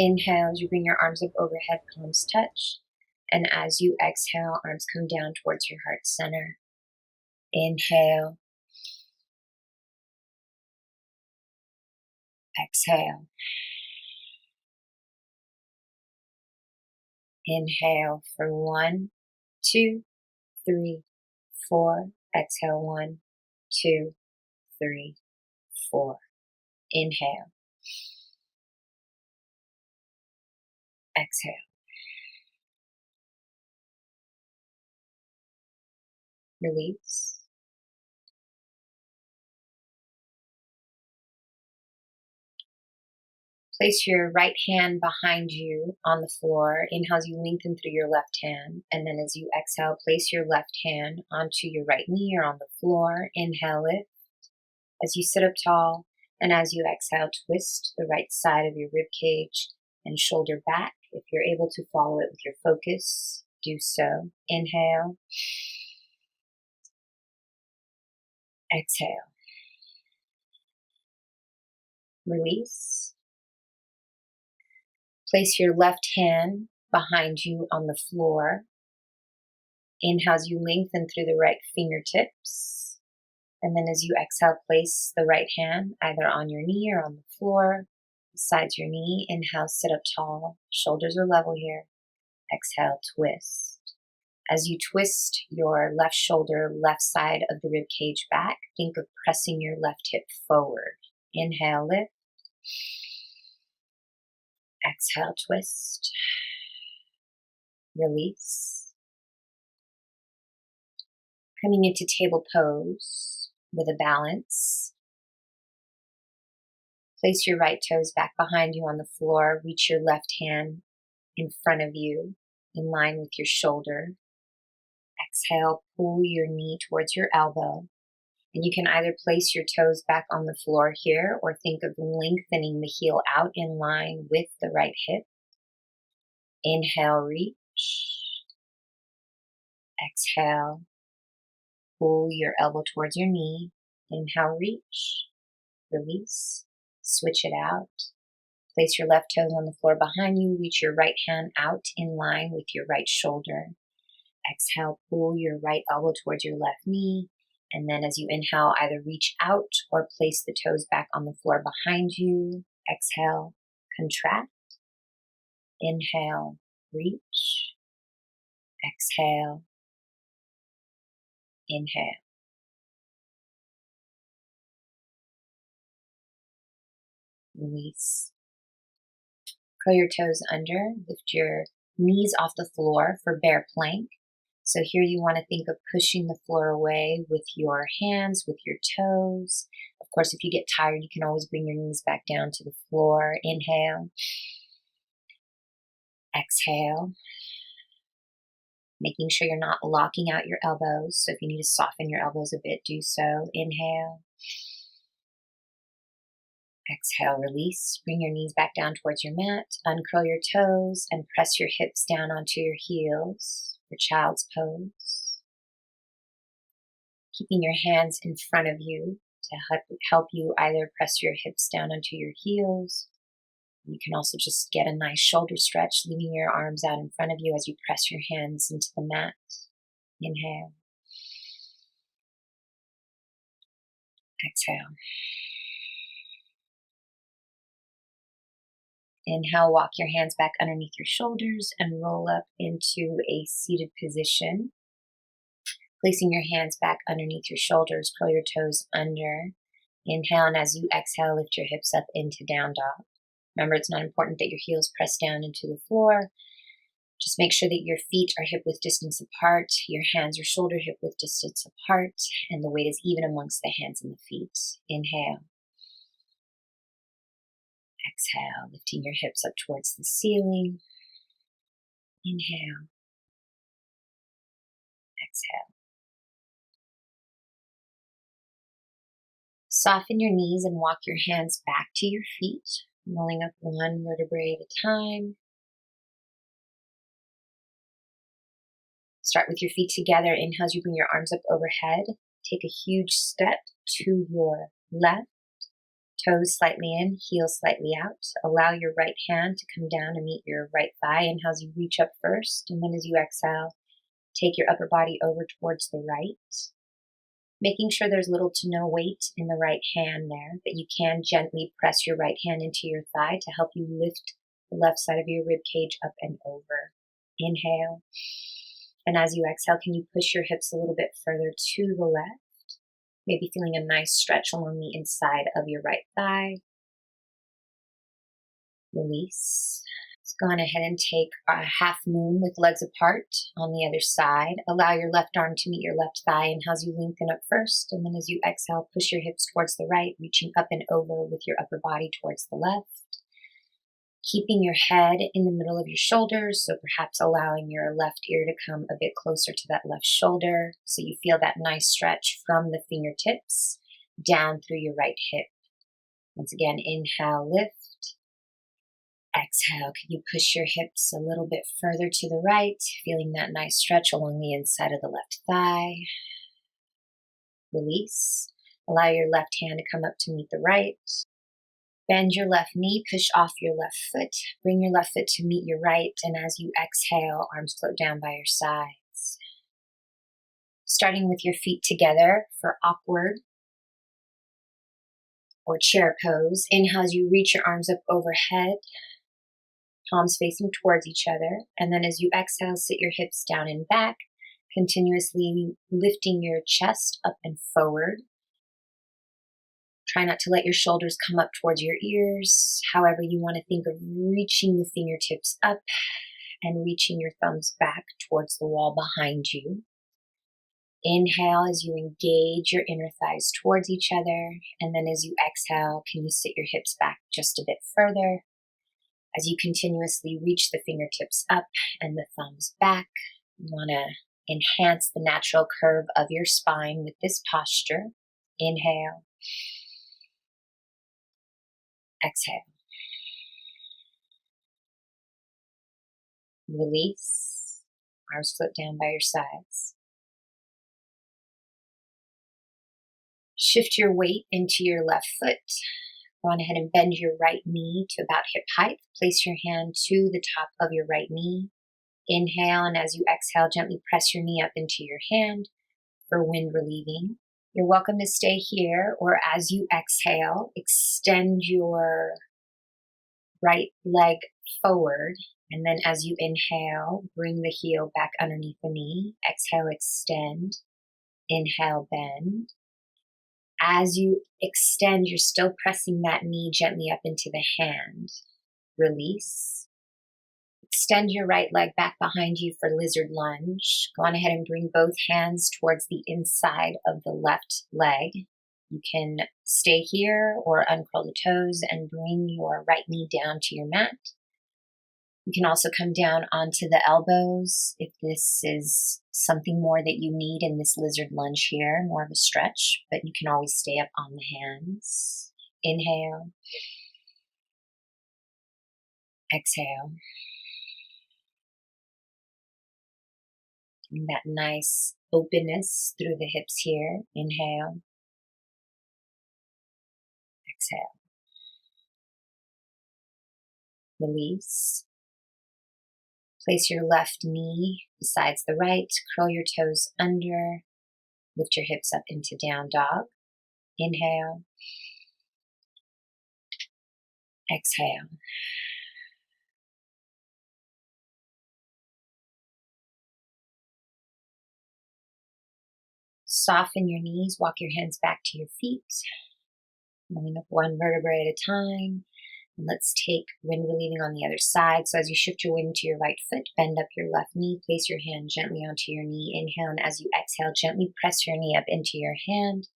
Inhale as you bring your arms up overhead, palms touch. And as you exhale, arms come down towards your heart center. Inhale. Exhale. Inhale for 1, 2, 3, 4. Exhale 1, 2, 3, 4. Inhale. Exhale. Release. Place your right hand behind you on the floor. Inhale as you lengthen through your left hand. And then as you exhale, place your left hand onto your right knee or on the floor. Inhale, lift as you sit up tall. And as you exhale, twist the right side of your rib cage and shoulder back. If you're able to follow it with your focus, do so. Inhale. Exhale. Release. Place your left hand behind you on the floor. Inhale as you lengthen through the right fingertips. And then as you exhale, place the right hand either on your knee or on the floor, besides your knee. Inhale, sit up tall. Shoulders are level here. Exhale, twist. As you twist your left shoulder, left side of the rib cage back, think of pressing your left hip forward. Inhale, lift. Exhale, twist. Release. Coming into table pose with a balance. Place your right toes back behind you on the floor. Reach your left hand in front of you, in line with your shoulder. Exhale, pull your knee towards your elbow. And you can either place your toes back on the floor here or think of lengthening the heel out in line with the right hip. Inhale, reach. Exhale, pull your elbow towards your knee. Inhale, reach. Release. Switch it out. Place your left toes on the floor behind you. Reach your right hand out in line with your right shoulder. Exhale, pull your right elbow towards your left knee. And then as you inhale, either reach out or place the toes back on the floor behind you. Exhale, contract. Inhale, reach. Exhale. Inhale. Release. Curl your toes under. Lift your knees off the floor for bear plank. So here you want to think of pushing the floor away with your hands, with your toes. Of course, if you get tired, you can always bring your knees back down to the floor. Inhale. Exhale. Making sure you're not locking out your elbows. So if you need to soften your elbows a bit, do so. Inhale. Exhale, release. Bring your knees back down towards your mat. Uncurl your toes and press your hips down onto your heels for child's pose. Keeping your hands in front of you to help you either press your hips down onto your heels. You can also just get a nice shoulder stretch, leaving your arms out in front of you as you press your hands into the mat. Inhale. Exhale. Inhale, walk your hands back underneath your shoulders and roll up into a seated position. Placing your hands back underneath your shoulders, curl your toes under. Inhale, and as you exhale, lift your hips up into down dog. Remember, it's not important that your heels press down into the floor. Just make sure that your feet are hip width distance apart, your hands are shoulder hip width distance apart, and the weight is even amongst the hands and the feet. Inhale. Exhale, lifting your hips up towards the ceiling. Inhale. Exhale. Soften your knees and walk your hands back to your feet, rolling up one vertebrae at a time. Start with your feet together. Inhale as you bring your arms up overhead. Take a huge step to your left, Toes slightly in, heels slightly out. Allow your right hand to come down and meet your right thigh. Inhale as you reach up first, and then as you exhale, take your upper body over towards the right. Making sure there's little to no weight in the right hand there, but you can gently press your right hand into your thigh to help you lift the left side of your rib cage up and over. Inhale. And as you exhale, can you push your hips a little bit further to the left? Maybe feeling a nice stretch along the inside of your right thigh. Release. Let's go on ahead and take a half moon with legs apart on the other side. Allow your left arm to meet your left thigh, and as you lengthen up first, and then as you exhale, push your hips towards the right, reaching up and over with your upper body towards the left. Keeping your head in the middle of your shoulders, so perhaps allowing your left ear to come a bit closer to that left shoulder, so you feel that nice stretch from the fingertips down through your right hip. Once again, inhale, lift. Exhale, can you push your hips a little bit further to the right, feeling that nice stretch along the inside of the left thigh. Release. Allow your left hand to come up to meet the right. Bend your left knee, push off your left foot. Bring your left foot to meet your right, and as you exhale, arms float down by your sides. Starting with your feet together for awkward or chair pose. Inhale as you reach your arms up overhead, palms facing towards each other. And then as you exhale, sit your hips down and back, continuously lifting your chest up and forward. Try not to let your shoulders come up towards your ears. However, you want to think of reaching the fingertips up and reaching your thumbs back towards the wall behind you. Inhale as you engage your inner thighs towards each other. And then as you exhale, can you sit your hips back just a bit further? As you continuously reach the fingertips up and the thumbs back, you want to enhance the natural curve of your spine with this posture. Inhale. Exhale. Release. Arms float down by your sides. Shift your weight into your left foot. Go on ahead and bend your right knee to about hip height. Place your hand to the top of your right knee. Inhale, and as you exhale, gently press your knee up into your hand for wind relieving. You're welcome to stay here, or as you exhale, extend your right leg forward. And then as you inhale, bring the heel back underneath the knee. Exhale, extend. Inhale, bend. As you extend, you're still pressing that knee gently up into the hand. Release. Extend your right leg back behind you for lizard lunge. Go on ahead and bring both hands towards the inside of the left leg. You can stay here or uncurl the toes and bring your right knee down to your mat. You can also come down onto the elbows if this is something more that you need in this lizard lunge here, more of a stretch, but you can always stay up on the hands. Inhale. Exhale. And that nice openness through the hips here. Inhale. Exhale. Release. Place your left knee besides the right. Curl your toes under. Lift your hips up into down dog. Inhale. Exhale. Soften your knees. Walk your hands back to your feet. Moving up one vertebrae at a time. And let's take wind relieving on the other side. So as you shift your weight into your right foot, bend up your left knee. Place your hand gently onto your knee. Inhale, and as you exhale, gently press your knee up into your hand.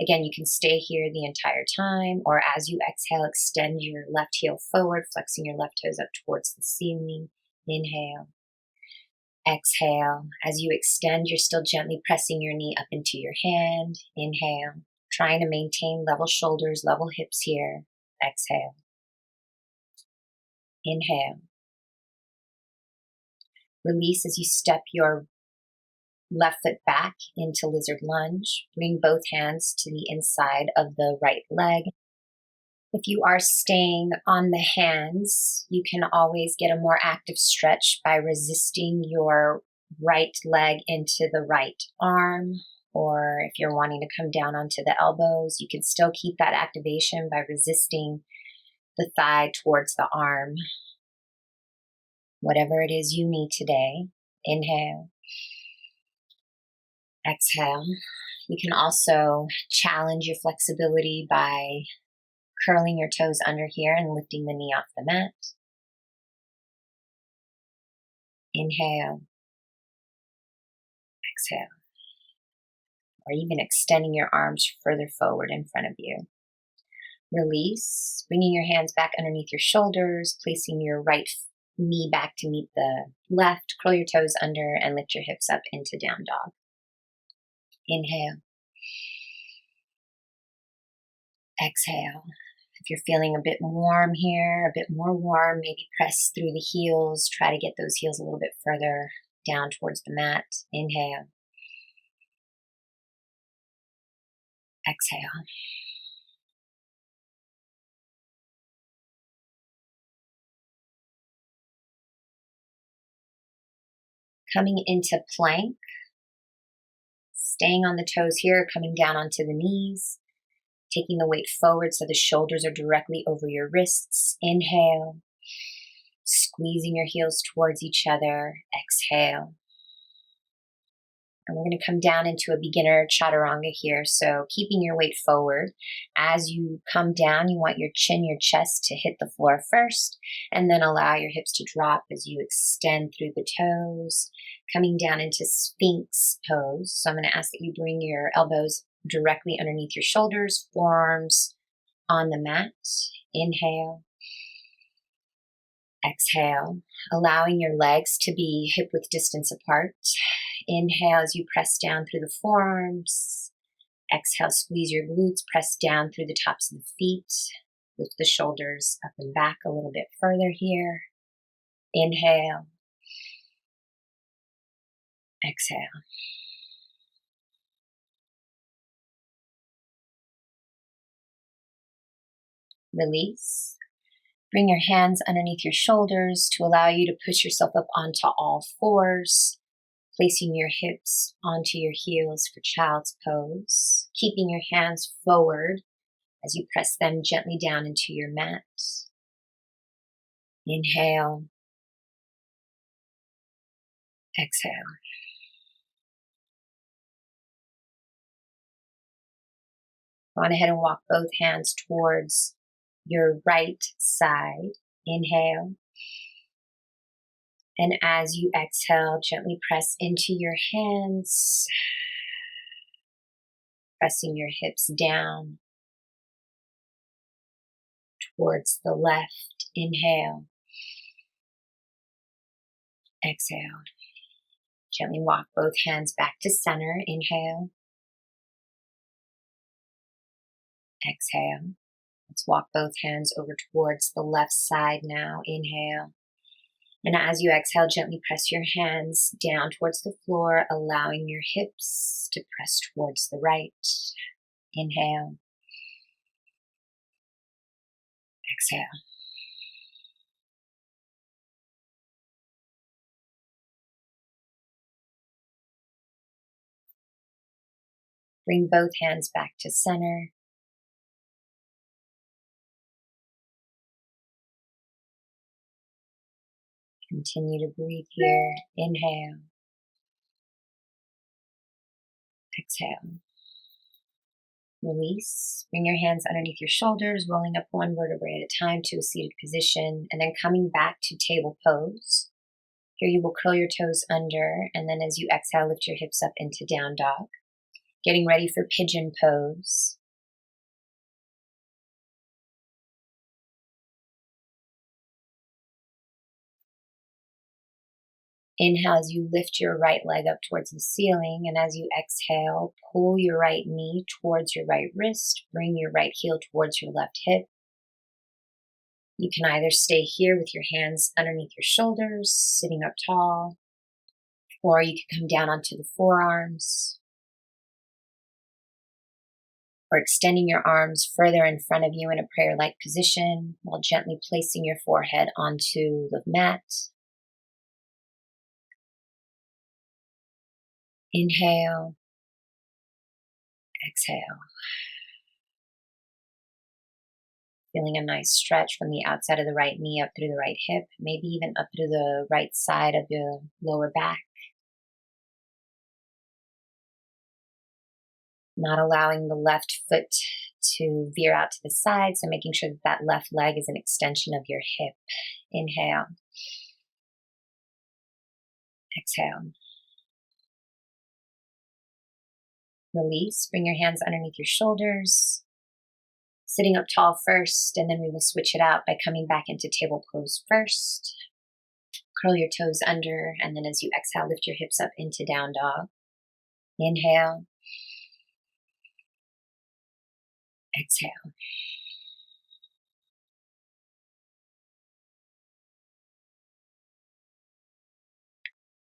Again, you can stay here the entire time, or as you exhale, extend your left heel forward, flexing your left toes up towards the ceiling. Inhale. Exhale. As you extend, you're still gently pressing your knee up into your hand. Inhale. Trying to maintain level shoulders, level hips here. Exhale. Inhale. Release as you step your left foot back into lizard lunge. Bring both hands to the inside of the right leg. If you are staying on the hands, you can always get a more active stretch by resisting your right leg into the right arm, or if you're wanting to come down onto the elbows, you can still keep that activation by resisting the thigh towards the arm. Whatever it is you need today, inhale, exhale. You can also challenge your flexibility by curling your toes under here and lifting the knee off the mat. Inhale, exhale. Or even extending your arms further forward in front of you. Release, bringing your hands back underneath your shoulders, placing your right knee back to meet the left. Curl your toes under and lift your hips up into down dog. Inhale. Exhale. If you're feeling a bit warm here, a bit more warm, maybe press through the heels. Try to get those heels a little bit further down towards the mat. Inhale. Exhale. Coming into plank. Staying on the toes here, coming down onto the knees. Taking the weight forward so the shoulders are directly over your wrists. Inhale. Squeezing your heels towards each other. Exhale. And we're going to come down into a beginner chaturanga here. So keeping your weight forward. As you come down, you want your chin, your chest to hit the floor first. And then allow your hips to drop as you extend through the toes. Coming down into Sphinx Pose. So I'm going to ask that you bring your elbows directly underneath your shoulders, forearms on the mat. Inhale. Exhale, allowing your legs to be hip width distance apart. Inhale as you press down through the forearms. Exhale, squeeze your glutes, press down through the tops of the feet. Lift the shoulders up and back a little bit further here. Inhale. Exhale. Release. Bring your hands underneath your shoulders to allow you to push yourself up onto all fours, placing your hips onto your heels for child's pose, keeping your hands forward as you press them gently down into your mat. Inhale. Exhale. Go on ahead and walk both hands towards your right side. Inhale. And as you exhale, gently press into your hands, pressing your hips down towards the left. Inhale. Exhale. Gently walk both hands back to center. Inhale. Exhale. Let's walk both hands over towards the left side now. Inhale. And as you exhale, gently press your hands down towards the floor, allowing your hips to press towards the right. Inhale. Exhale. Bring both hands back to center. Continue to breathe here. Inhale. Exhale. Release. Bring your hands underneath your shoulders, rolling up one vertebrae at a time to a seated position, and then coming back to table pose. Here you will curl your toes under, and then as you exhale, lift your hips up into down dog. Getting ready for pigeon pose. Inhale as you lift your right leg up towards the ceiling, and as you exhale, pull your right knee towards your right wrist, bring your right heel towards your left hip. You can either stay here with your hands underneath your shoulders, sitting up tall, or you can come down onto the forearms. or extending your arms further in front of you in a prayer-like position while gently placing your forehead onto the mat. Inhale, exhale. Feeling a nice stretch from the outside of the right knee up through the right hip, maybe even up through the right side of your lower back. Not allowing the left foot to veer out to the side, so making sure that that left leg is an extension of your hip. Inhale. Exhale. Release. Bring your hands underneath your shoulders. Sitting up tall first, and then we will switch it out by coming back into table pose first. Curl your toes under, and then as you exhale, lift your hips up into down dog. Inhale. Exhale.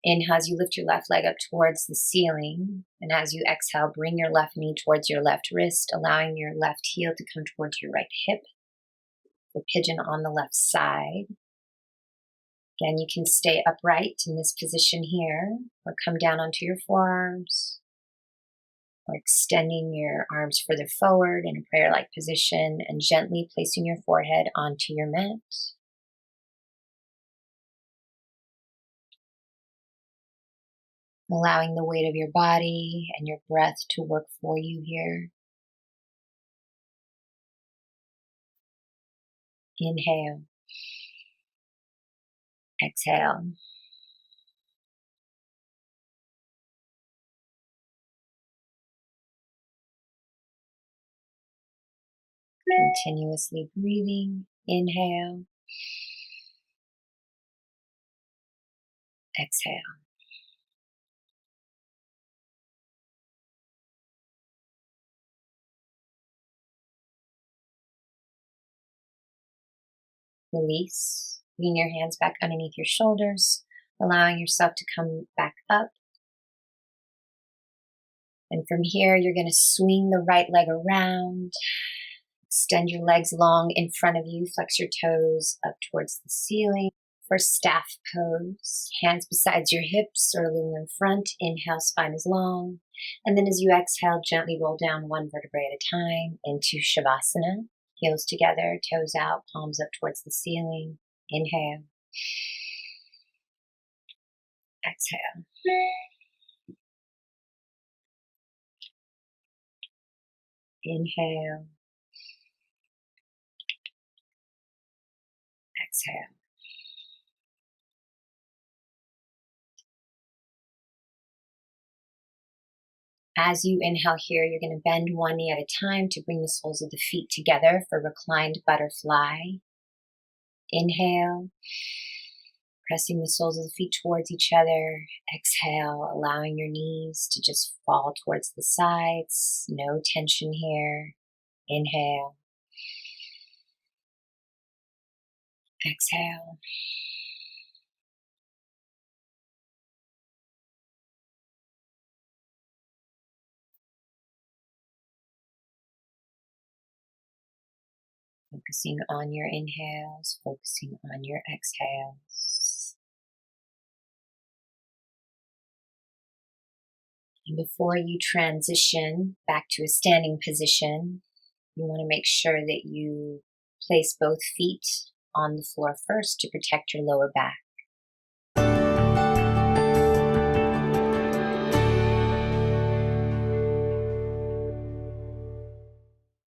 Inhale as you lift your left leg up towards the ceiling. And as you exhale, bring your left knee towards your left wrist, allowing your left heel to come towards your right hip. The pigeon on the left side. Again, you can stay upright in this position here, or come down onto your forearms, or extending your arms further forward in a prayer-like position and gently placing your forehead onto your mat. Allowing the weight of your body and your breath to work for you here. Inhale. Exhale. Continuously breathing. Inhale. Exhale. Release. Bring your hands back underneath your shoulders, allowing yourself to come back up. And from here, you're going to swing the right leg around. Extend your legs long in front of you. Flex your toes up towards the ceiling. For staff pose, hands beside your hips or a little in front. Inhale, spine is long. And then as you exhale, gently roll down one vertebrae at a time into Shavasana. Heels together, toes out, palms up towards the ceiling. Inhale. Exhale. Inhale. Exhale. As you inhale here, you're going to bend one knee at a time to bring the soles of the feet together for Reclined Butterfly. Inhale, pressing the soles of the feet towards each other. Exhale, allowing your knees to just fall towards the sides. No tension here. Inhale. Exhale. Focusing on your inhales, focusing on your exhales. And before you transition back to a standing position, you want to make sure that you place both feet on the floor first to protect your lower back.